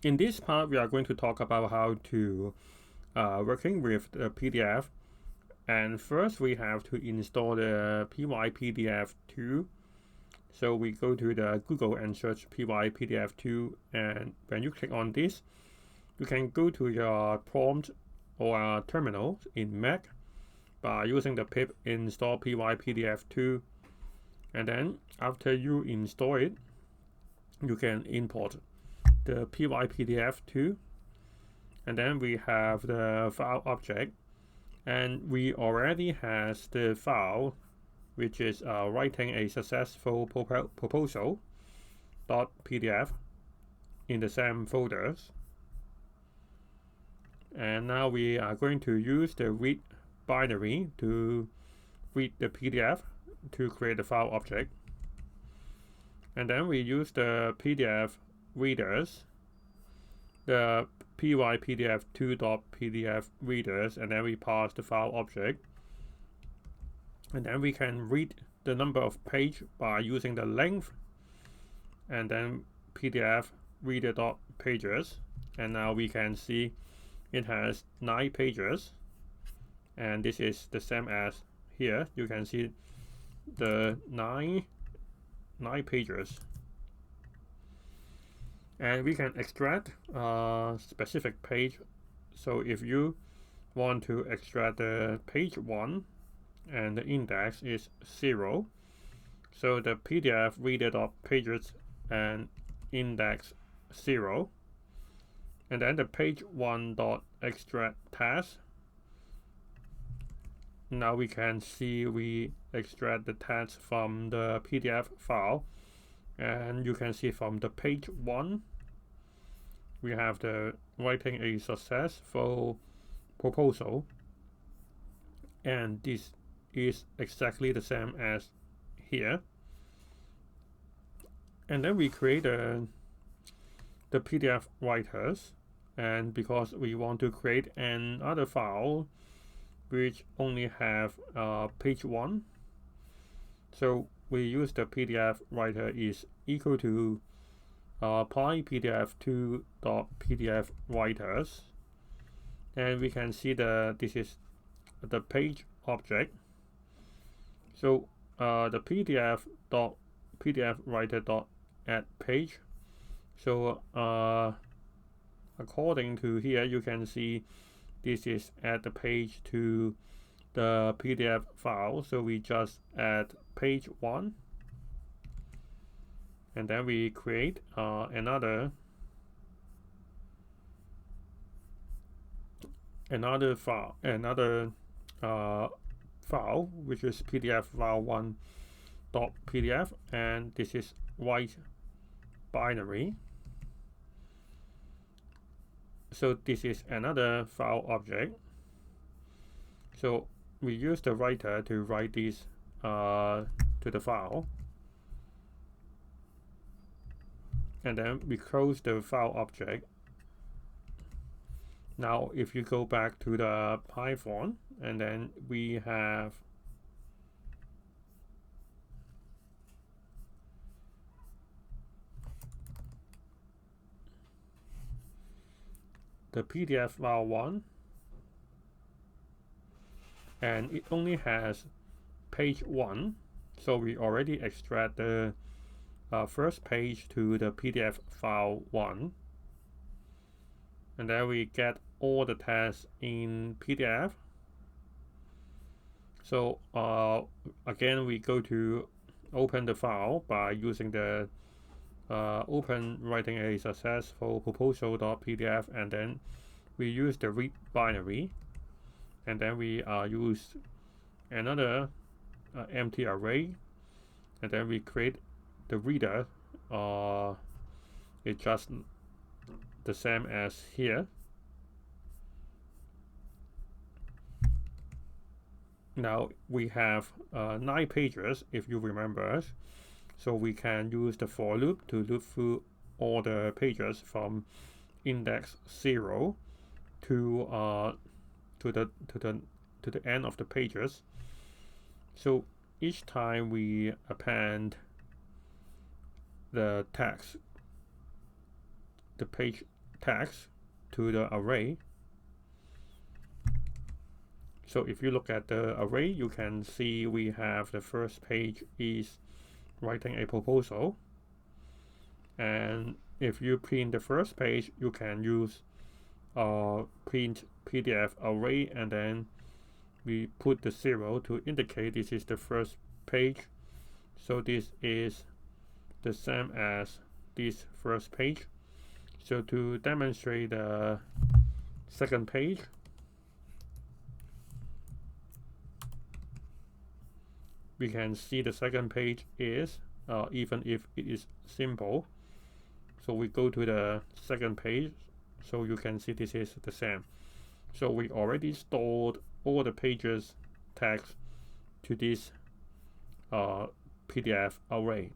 In this part, we are going to talk about how to working with the PDF. And first, we have to install the PyPDF2. So we go to the Google and search PyPDF2. And when you click on this, you can go to your prompt or terminal in Mac by using the pip install PyPDF2. And then after you install it, you can import the PyPDF2, and then we have the file object, and we already has the file, which is writing a successful proposal.pdf in the same folders. And now we are going to use the read binary to read the PDF to create the file object. And then we use the PDF readers, the pypdf2.pdf readers, and then we pass the file object. And then we can read the number of page by using the length, and then pdf reader.pages. And now we can see it has 9 pages, and this is the same as here. You can see the nine pages. And we can extract a specific page. So if you want to extract the page 1 and the index is 0, so the PDF reader.pages and index 0, and then the page 1.extract task. Now we can see we extract the text from the PDF file, and you can see from the page 1 we have the writing a successful proposal, and this is exactly the same as here. And then we create the PDF writers, and because we want to create another file which only have page 1, so we use the PDF writer is equal to pypdf2.pdf writers, and we can see this is the page object. So the pdf writer.add page. So according to here, you can see this is add the page to the PDF file. So we just add page 1, and then we create another file, which is PDF file 1.pdf, and this is white binary. So this is another file object. So we use the writer to write this to the file, and then we close the file object. Now if you go back to the Python, and then we have the PDF file 1, and it only has page 1, so we already extract the first page to the PDF file 1, and then we get all the text in PDF. So again, we go to open the file by using the open writing a successful proposal.pdf, and then we use the read binary, and then we use another empty array, and then we create the reader. It's just the same as here. Now we have 9 pages, if you remember. So we can use the for loop to loop through all the pages from index 0 to the end of the pages. So each time we append the text, the page tags to the array. So if you look at the array, you can see we have the first page is writing a proposal. And if you print the first page, you can use print PDF array, and then we put the 0 to indicate this is the first page. So this is the same as this first page. So to demonstrate the second page, we can see the second page is even if it is simple. So we go to the second page, so you can see this is the same. So we already stored all the pages tags to this PDF array.